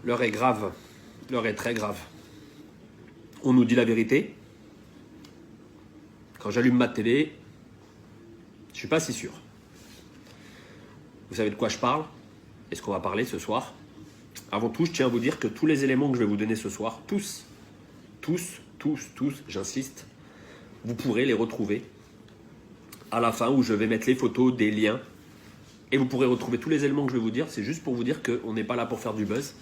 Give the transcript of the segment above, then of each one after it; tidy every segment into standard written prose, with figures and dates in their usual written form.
L'heure est grave. L'heure est très grave. On nous dit la vérité. Quand j'allume ma télé, je ne suis pas si sûr. Vous savez de quoi je parle? Est-ce qu'on va parler ce soir? Avant tout, je tiens à vous dire que tous les éléments que je vais vous donner ce soir, tous, j'insiste, vous pourrez les retrouver à la fin où je vais mettre les photos, des liens. Et vous pourrez retrouver tous les éléments que je vais vous dire. C'est juste pour vous dire qu'on n'est pas là pour faire du buzz.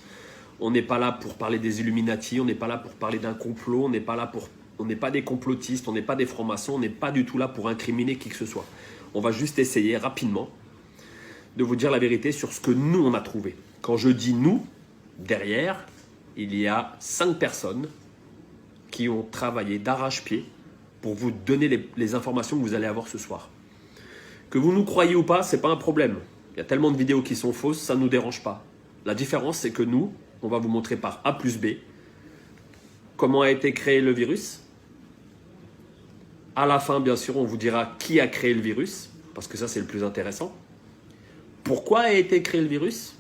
On n'est pas là pour parler des Illuminati. On n'est pas là pour parler d'un complot. On n'est pas des complotistes. On n'est pas des francs-maçons. On n'est pas du tout là pour incriminer qui que ce soit. On va juste essayer rapidement de vous dire la vérité sur ce que nous, on a trouvé. Quand je dis nous, derrière, il y a 5 personnes qui ont travaillé d'arrache-pied pour vous donner les informations que vous allez avoir ce soir. Que vous nous croyez ou pas, ce n'est pas un problème. Il y a tellement de vidéos qui sont fausses, ça ne nous dérange pas. La différence, c'est que nous, on va vous montrer par A plus B comment a été créé le virus. À la fin, bien sûr, on vous dira qui a créé le virus, parce que ça, c'est le plus intéressant. Pourquoi a été créé le virus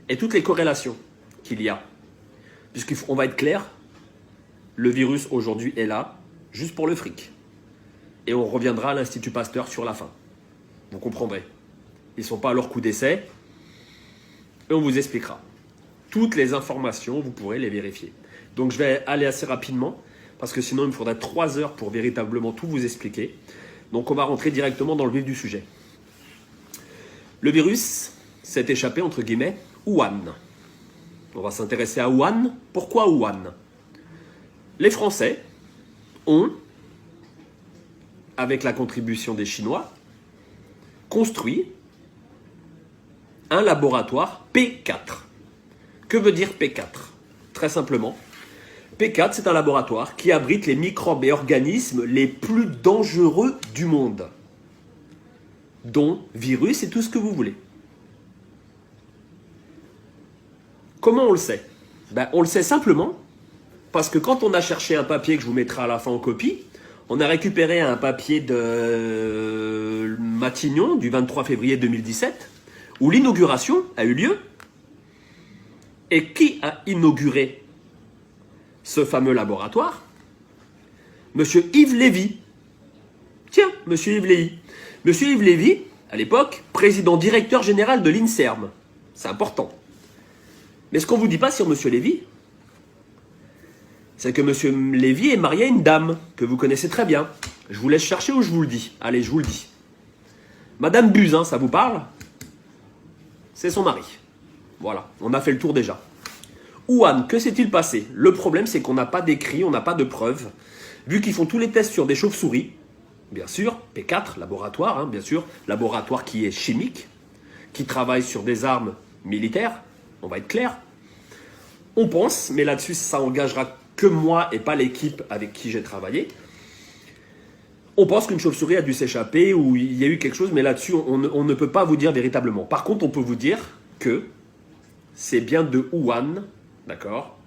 et toutes les corrélations qu'il y a. Puisqu'on va être clair, le virus aujourd'hui est là, juste pour le fric. Et on reviendra à l'Institut Pasteur sur la fin. Vous comprendrez. Ils ne sont pas à leur coup d'essai. Et on vous expliquera. Toutes les informations, vous pourrez les vérifier. Donc je vais aller assez rapidement, parce que sinon il me faudrait 3 heures pour véritablement tout vous expliquer. Donc on va rentrer directement dans le vif du sujet. Le virus s'est échappé, entre guillemets, Wuhan. On va s'intéresser à Wuhan. Pourquoi Wuhan? Les Français ont, avec la contribution des Chinois, construit un laboratoire P4. Que veut dire P4? Très simplement, P4, c'est un laboratoire qui abrite les microbes et organismes les plus dangereux du monde, dont virus et tout ce que vous voulez. Comment on le sait? On le sait simplement parce que quand on a cherché un papier que je vous mettrai à la fin en copie, on a récupéré un papier de Matignon du 23 février 2017 où l'inauguration a eu lieu. Et qui a inauguré ce fameux laboratoire? Monsieur Yves Lévy. Tiens, Monsieur Yves Lévy. Monsieur Yves Lévy, à l'époque, président directeur général de l'INSERM. C'est important. Mais ce qu'on ne vous dit pas sur Monsieur Lévy, c'est que Monsieur Lévy est marié à une dame que vous connaissez très bien. Je vous laisse chercher ou je vous le dis. Allez, je vous le dis. Madame Buzyn, ça vous parle? C'est son mari. Voilà, on a fait le tour déjà. Wuhan, que s'est-il passé? Le problème, c'est qu'on n'a pas d'écrit, on n'a pas de preuves. Vu qu'ils font tous les tests sur des chauves-souris, bien sûr, P4, laboratoire, hein, bien sûr, laboratoire qui est chimique, qui travaille sur des armes militaires, on va être clair. On pense, mais là-dessus, ça engagera que moi et pas l'équipe avec qui j'ai travaillé. On pense qu'une chauve-souris a dû s'échapper ou il y a eu quelque chose, mais là-dessus, on ne peut pas vous dire véritablement. Par contre, on peut vous dire que c'est bien de Wuhan, d'accord,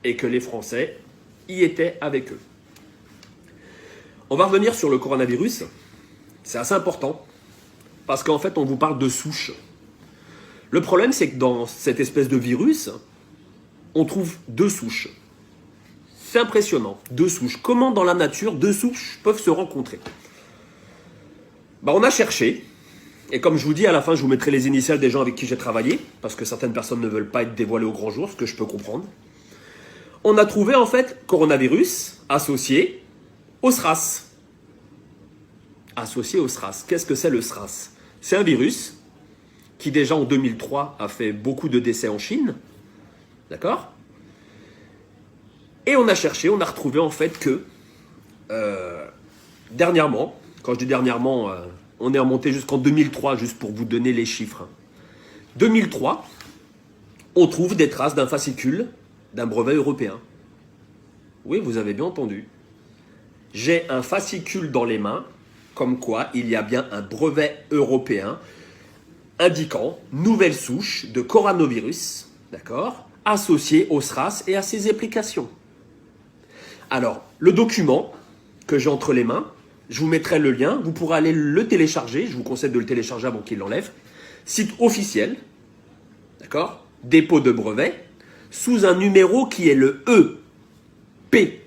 et que les Français y étaient avec eux. On va revenir sur le coronavirus. C'est assez important, parce qu'en fait, on vous parle de souches. Le problème, c'est que dans cette espèce de virus, on trouve 2 souches. C'est impressionnant, 2 souches. Comment dans la nature 2 souches peuvent se rencontrer? On a cherché, et comme je vous dis, à la fin, je vous mettrai les initiales des gens avec qui j'ai travaillé, parce que certaines personnes ne veulent pas être dévoilées au grand jour, ce que je peux comprendre. On a trouvé en fait coronavirus associé au SRAS. Associé au SRAS. Qu'est-ce que c'est le SRAS? C'est un virus qui déjà en 2003 a fait beaucoup de décès en Chine. D'accord? Et on a cherché, on a retrouvé en fait que dernièrement, quand je dis dernièrement, on est remonté jusqu'en 2003, juste pour vous donner les chiffres. 2003, on trouve des traces d'un fascicule d'un brevet européen. Oui, vous avez bien entendu. J'ai un fascicule dans les mains, comme quoi il y a bien un brevet européen indiquant nouvelle souche de coronavirus, d'accord, associée au SRAS et à ses applications. Alors, le document que j'ai entre les mains, je vous mettrai le lien, vous pourrez aller le télécharger, je vous conseille de le télécharger avant qu'il l'enlève. Site officiel, d'accord, dépôt de brevet. sous un numéro qui est le EP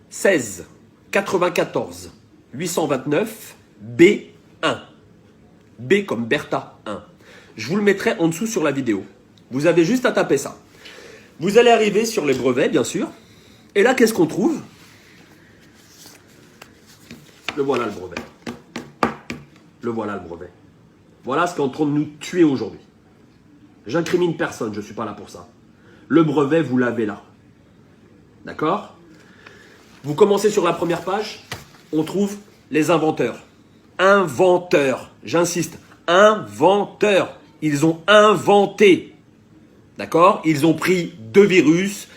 16 94 829 B1. B comme Bertha 1. Je vous le mettrai en dessous sur la vidéo. Vous avez juste à taper ça. Vous allez arriver sur les brevets, bien sûr. Et là, qu'est-ce qu'on trouve? Le voilà, le brevet. Le voilà, le brevet. Voilà ce qui est en train de nous tuer aujourd'hui. J'incrimine personne, je ne suis pas là pour ça. Le brevet, vous l'avez là. D'accord? Vous commencez sur la première page, on trouve les inventeurs. Inventeurs, j'insiste, inventeurs. Ils ont inventé. D'accord? Ils ont pris 2 virus.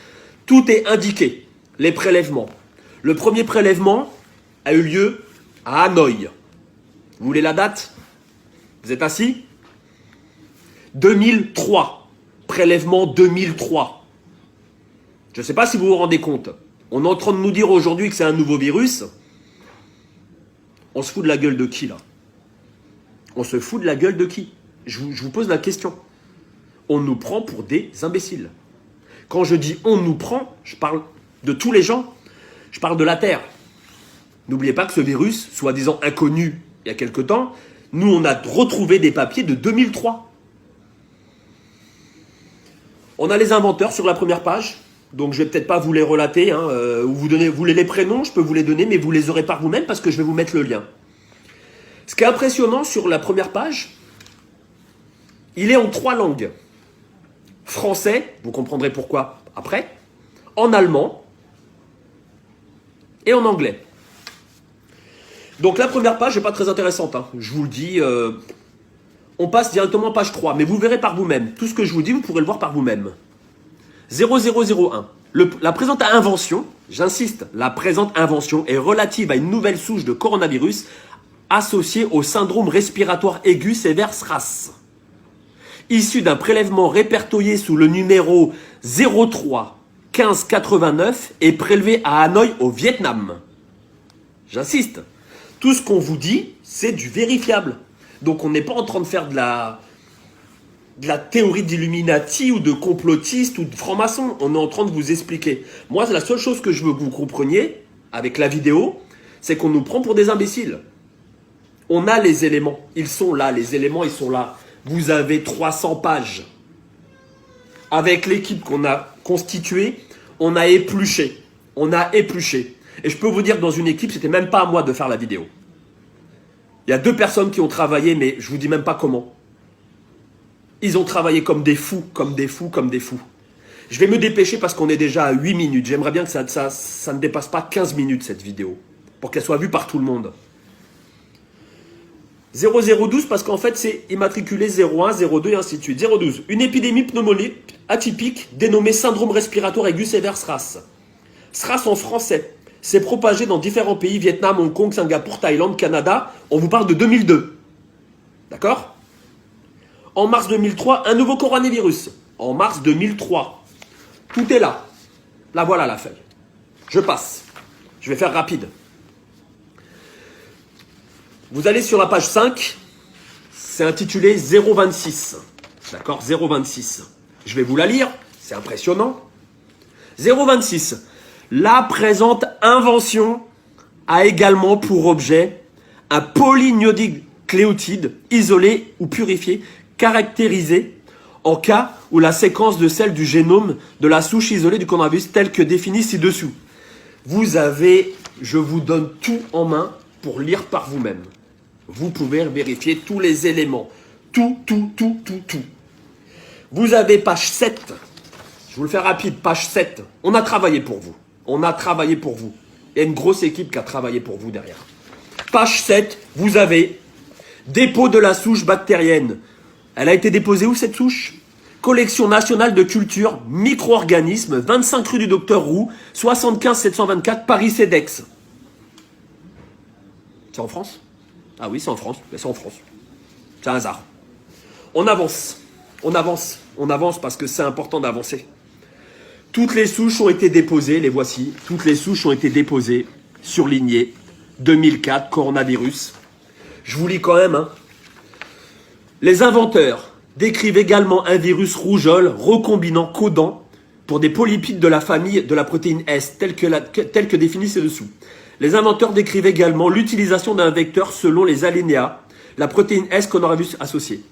Tout est indiqué. Les prélèvements. Le premier prélèvement a eu lieu à Hanoï. Vous voulez la date? Vous êtes assis? 2003. Prélèvement 2003. Je ne sais pas si vous vous rendez compte. On est en train de nous dire aujourd'hui que c'est un nouveau virus. On se fout de la gueule de qui là? On se fout de la gueule de qui? Je vous pose la question. On nous prend pour des imbéciles. Quand je dis on nous prend, je parle de tous les gens. Je parle de la Terre. N'oubliez pas que ce virus, soi-disant inconnu il y a quelque temps, nous on a retrouvé des papiers de 2003. On a les inventeurs sur la première page. Donc je vais peut-être pas vous les relater, hein, ou vous voulez les prénoms, je peux vous les donner, mais vous les aurez par vous-même parce que je vais vous mettre le lien. Ce qui est impressionnant sur la première page, il est en 3 langues. Français, vous comprendrez pourquoi après, en allemand et en anglais. Donc la première page n'est pas très intéressante, hein. Je vous le dis, on passe directement à page 3, mais vous verrez par vous-même. Tout ce que je vous dis, vous pourrez le voir par vous-même. 0001. La présente invention, j'insiste, la présente invention est relative à une nouvelle souche de coronavirus associée au syndrome respiratoire aigu sévère SRAS. Issu d'un prélèvement répertorié sous le numéro 03 15 89 et prélevé à Hanoï au Vietnam. J'insiste, tout ce qu'on vous dit, c'est du vérifiable. Donc on n'est pas en train de faire de la théorie d'Illuminati ou de complotiste ou de franc-maçon. On est en train de vous expliquer. Moi, la seule chose que je veux que vous compreniez avec la vidéo, c'est qu'on nous prend pour des imbéciles. On a les éléments. Ils sont là. Les éléments, ils sont là. Vous avez 300 pages. Avec l'équipe qu'on a constituée, on a épluché. On a épluché. Et je peux vous dire que dans une équipe, c'était même pas à moi de faire la vidéo. Il y a 2 personnes qui ont travaillé, mais je vous dis même pas comment. Ils ont travaillé comme des fous, comme des fous, comme des fous. Je vais me dépêcher parce qu'on est déjà à 8 minutes. J'aimerais bien que ça ne dépasse pas 15 minutes cette vidéo, pour qu'elle soit vue par tout le monde. 0012 parce qu'en fait c'est immatriculé 01, 02 et ainsi de suite. 012. Une épidémie pneumonique atypique dénommée syndrome respiratoire aigu sévère SRAS. SRAS en français. C'est propagé dans différents pays, Vietnam, Hong Kong, Singapour, Thaïlande, Canada. On vous parle de 2002. D'accord ? En mars 2003, un nouveau coronavirus. En mars 2003. Tout est là. Là, voilà la feuille. Je passe. Je vais faire rapide. Vous allez sur la page 5. C'est intitulé 026. D'accord ? 026. Je vais vous la lire. C'est impressionnant. 026. La présente invention a également pour objet un polynucléotide isolé ou purifié caractérisé en cas où la séquence de celle du génome de la souche isolée du coronavirus telle que définie ci-dessous. Vous avez, je vous donne tout en main pour lire par vous-même. Vous pouvez vérifier tous les éléments. Tout. Vous avez page 7. Je vous le fais rapide, page 7. On a travaillé pour vous. On a travaillé pour vous. Il y a une grosse équipe qui a travaillé pour vous derrière. Page 7, vous avez dépôt de la souche bactérienne. Elle a été déposée où cette souche? Collection nationale de culture, micro-organismes, 25 rue du Docteur Roux, 75 724 Paris-Cedex. C'est en France? Ah oui, c'est en France. Mais c'est en France. C'est un hasard. On avance. On avance parce que c'est important d'avancer. Toutes les souches ont été déposées, les voici. Toutes les souches ont été déposées, surlignées. 2004, coronavirus. Je vous lis quand même. Hein. Les inventeurs, décrivent également un virus rougeole recombinant codant pour des polypides de la famille de la protéine S, tel que défini ci-dessous. Les inventeurs décrivent également l'utilisation d'un vecteur selon les alinéas, la protéine S qu'on aura vu associée.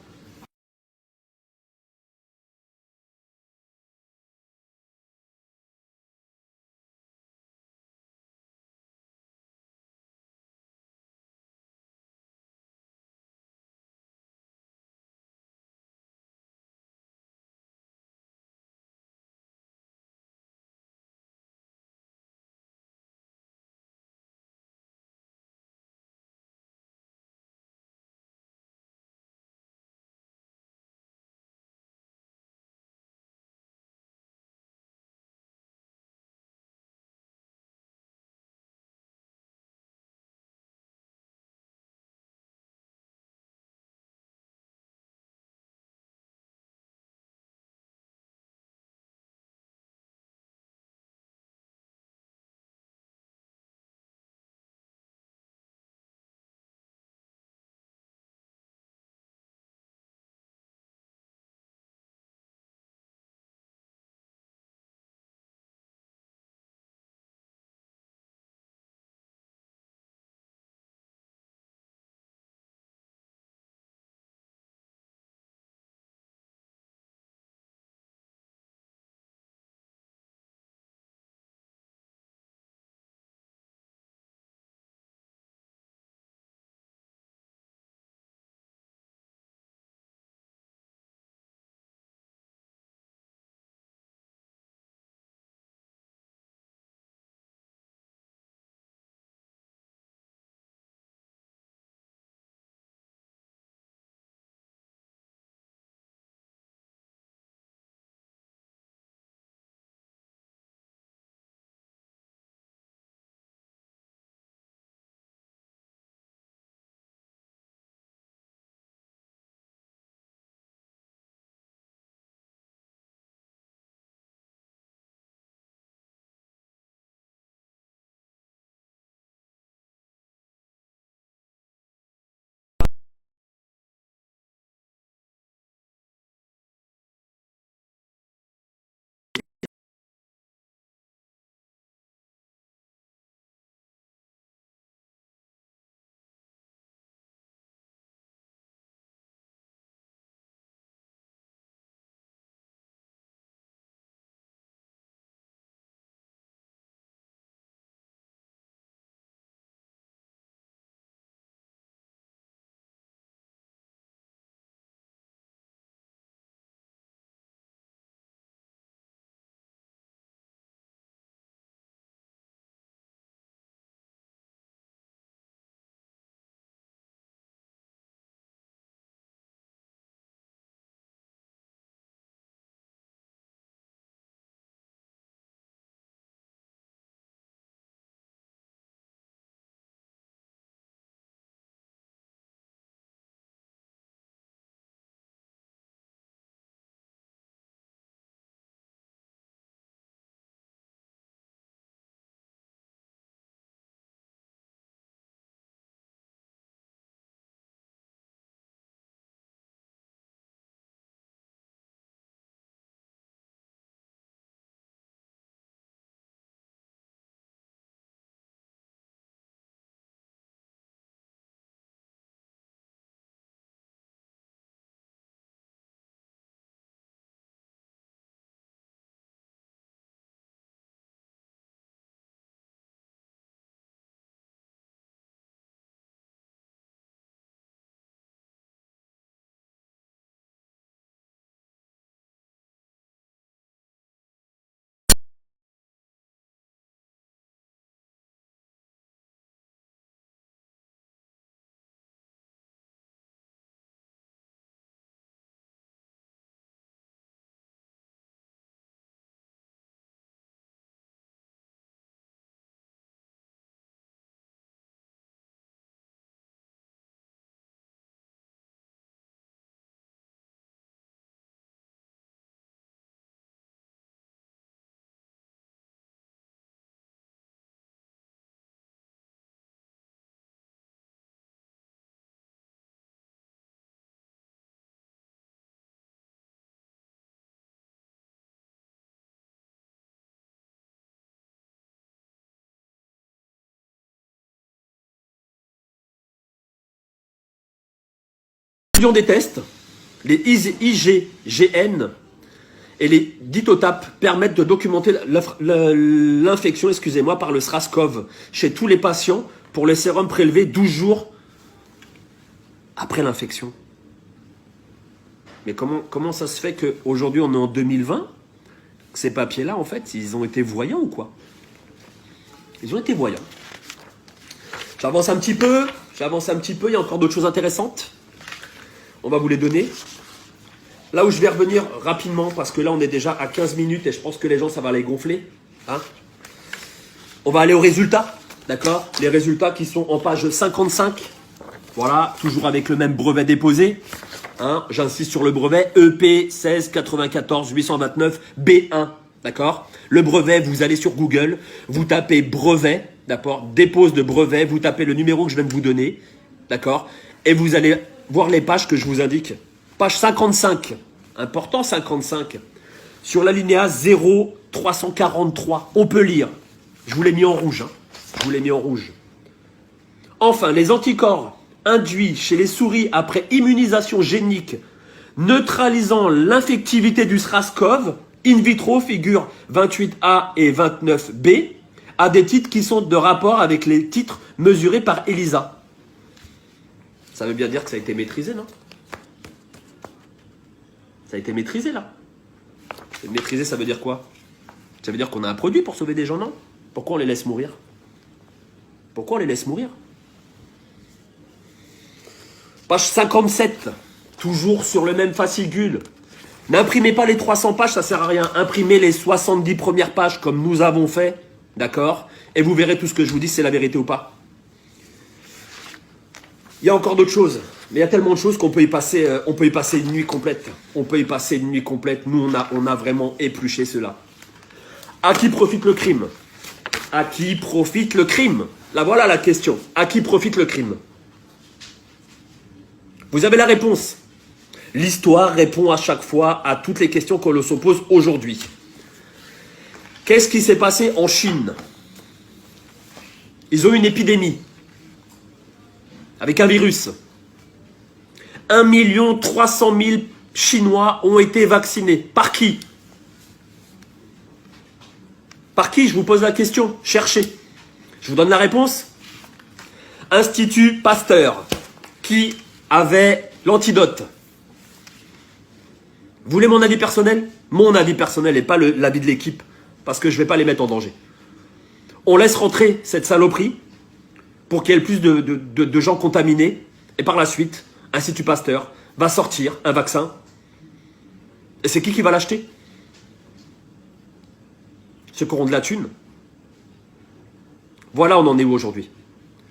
Aujourd'hui, on des tests. Les IgGN et les ditotapes permettent de documenter l'infection, excusez-moi, par le SRAS-CoV chez tous les patients pour les sérums prélevés 12 jours après l'infection. Mais comment ça se fait qu'aujourd'hui, on est en 2020, que ces papiers-là, en fait, ils ont été voyants ou quoi? Ils ont été voyants. J'avance un petit peu, il y a encore d'autres choses intéressantes. On va vous les donner. Là où je vais revenir rapidement, parce que là, on est déjà à 15 minutes et je pense que les gens, ça va les gonfler. Hein, on va aller aux résultats, d'accord? Les résultats qui sont en page 55. Voilà, toujours avec le même brevet déposé. Hein, j'insiste sur le brevet EP 16 94 829 B1. D'accord? Le brevet, vous allez sur Google, vous tapez brevet, d'accord? Dépose de brevet, vous tapez le numéro que je viens de vous donner, d'accord? Et vous allez voir les pages que je vous indique. Page 55, important 55, sur l'alinéa 0343, on peut lire. Je vous l'ai mis en rouge, hein. Je vous l'ai mis en rouge. Enfin, les anticorps induits chez les souris après immunisation génique neutralisant l'infectivité du SRAS-CoV in vitro figure 28A et 29B à des titres qui sont de rapport avec les titres mesurés par ELISA. Ça veut bien dire que ça a été maîtrisé, non? Ça a été maîtrisé, là. Maîtrisé, ça veut dire quoi? Ça veut dire qu'on a un produit pour sauver des gens, non? Pourquoi on les laisse mourir? Pourquoi on les laisse mourir? Page 57, toujours sur le même fascicule. N'imprimez pas les 300 pages, ça sert à rien. Imprimez les 70 premières pages comme nous avons fait, d'accord? Et vous verrez tout ce que je vous dis, c'est la vérité ou pas. Il y a encore d'autres choses, mais il y a tellement de choses qu'on peut y passer, une nuit complète. On peut y passer une nuit complète. Nous, on a vraiment épluché cela. À qui profite le crime? À qui profite le crime? Là, voilà la question. À qui profite le crime? Vous avez la réponse. L'histoire répond à chaque fois à toutes les questions qu'on se pose aujourd'hui. Qu'est-ce qui s'est passé en Chine? Ils ont une épidémie avec un virus. 1 300 000 Chinois ont été vaccinés. Par qui? Par qui? Je vous pose la question. Cherchez. Je vous donne la réponse. Institut Pasteur, qui avait l'antidote. Vous voulez mon avis personnel? Mon avis personnel et pas l'avis de l'équipe, parce que je ne vais pas les mettre en danger. On laisse rentrer cette saloperie pour qu'il y ait le plus de gens contaminés, et par la suite, Institut Pasteur va sortir un vaccin. Et c'est qui va l'acheter? Ceux qui auront de la thune. Voilà, on en est où aujourd'hui?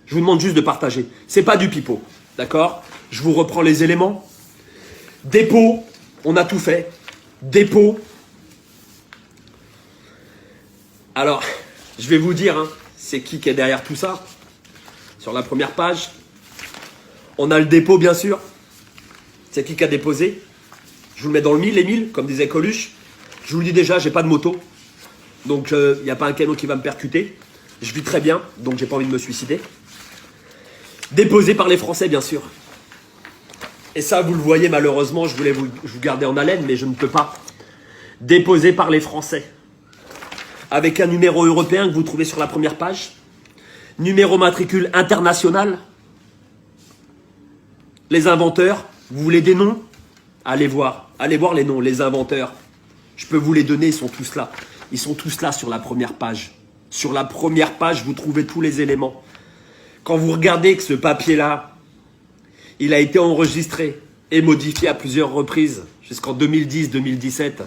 Je vous demande juste de partager. C'est pas du pipeau, d'accord? Je vous reprends les éléments. Dépôt, on a tout fait. Dépôt. Alors, je vais vous dire, hein, c'est qui est derrière tout ça. Sur la première page, on a le dépôt, bien sûr. C'est qui a déposé. Je vous le mets dans le mille, les 1000, comme disait Coluche. Je vous le dis déjà, j'ai pas de moto. Donc, il n'y a pas un canon qui va me percuter. Je vis très bien, donc j'ai pas envie de me suicider. Déposé par les Français, bien sûr. Et ça, vous le voyez, malheureusement, je voulais vous garder en haleine, mais je ne peux pas. Déposé par les Français. Avec un numéro européen que vous trouvez sur la première page. Numéro matricule international. Les inventeurs, vous voulez des noms? Allez voir les noms, les inventeurs. Je peux vous les donner, ils sont tous là. Ils sont tous là sur la première page. Sur la première page, vous trouvez tous les éléments. Quand vous regardez que ce papier-là, il a été enregistré et modifié à plusieurs reprises, jusqu'en 2010-2017.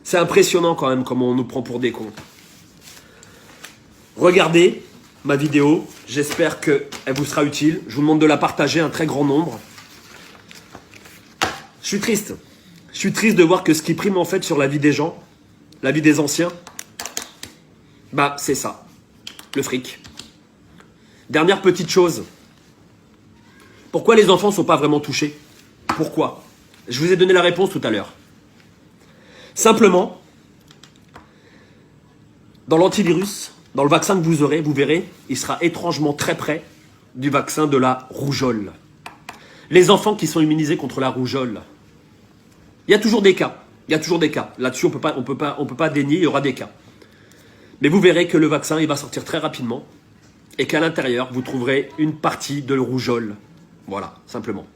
C'est impressionnant quand même comment on nous prend pour des cons. Regardez ma vidéo, j'espère qu'elle vous sera utile. Je vous demande de la partager un très grand nombre. Je suis triste. Je suis triste de voir que ce qui prime en fait sur la vie des gens, la vie des anciens, bah c'est ça, le fric. Dernière petite chose. Pourquoi les enfants ne sont pas vraiment touchés? Pourquoi? Je vous ai donné la réponse tout à l'heure. Simplement, dans l'antivirus, dans le vaccin que vous aurez, vous verrez, il sera étrangement très près du vaccin de la rougeole. Les enfants qui sont immunisés contre la rougeole. Il y a toujours des cas. Il y a toujours des cas. Là-dessus, on peut pas dénier, il y aura des cas. Mais vous verrez que le vaccin, il va sortir très rapidement et qu'à l'intérieur, vous trouverez une partie de rougeole. Voilà, simplement.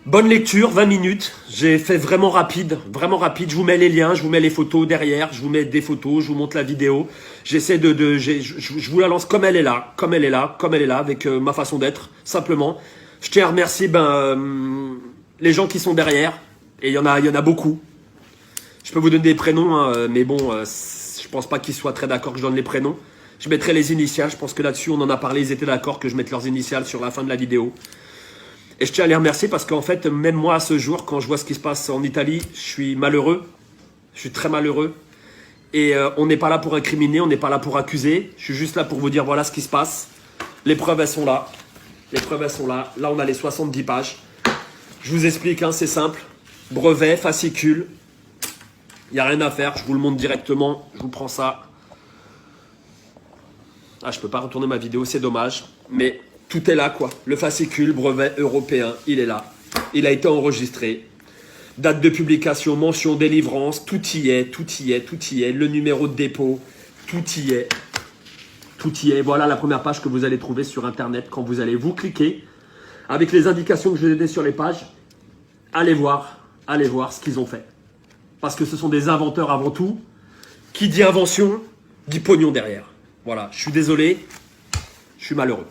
Bonne lecture, 20 minutes. J'ai fait vraiment rapide, vraiment rapide. Je vous mets les liens, je vous mets les photos derrière, je vous mets des photos, je vous montre la vidéo. J'essaie je vous la lance comme elle est là, comme elle est là, comme elle est là, avec ma façon d'être, simplement. Je tiens à remercier les gens qui sont derrière. Et il y en a beaucoup. Je peux vous donner des prénoms, hein, mais bon, je pense pas qu'ils soient très d'accord que je donne les prénoms. Je mettrai les initiales, je pense que là-dessus, on en a parlé, ils étaient d'accord que je mette leurs initiales sur la fin de la vidéo. Et je tiens à les remercier parce qu'en fait, même moi, à ce jour, quand je vois ce qui se passe en Italie, je suis malheureux. Je suis très malheureux. Et on n'est pas là pour incriminer, on n'est pas là pour accuser. Je suis juste là pour vous dire, voilà ce qui se passe. Les preuves, elles sont là. Les preuves, elles sont là. Là, on a les 70 pages. Je vous explique, hein, c'est simple. Brevet, fascicule. Il n'y a rien à faire, je vous le montre directement. Je vous prends ça. Ah, je peux pas retourner ma vidéo, c'est dommage. Mais tout est là, quoi. Le fascicule, brevet européen, il est là. Il a été enregistré. Date de publication, mention, délivrance, tout y est, tout y est, tout y est. Le numéro de dépôt, tout y est. Tout y est. Voilà la première page que vous allez trouver sur Internet quand vous allez vous cliquer. Avec les indications que je vous ai données sur les pages, allez voir ce qu'ils ont fait. Parce que ce sont des inventeurs avant tout. Qui dit invention, dit pognon derrière. Voilà, je suis désolé, je suis malheureux.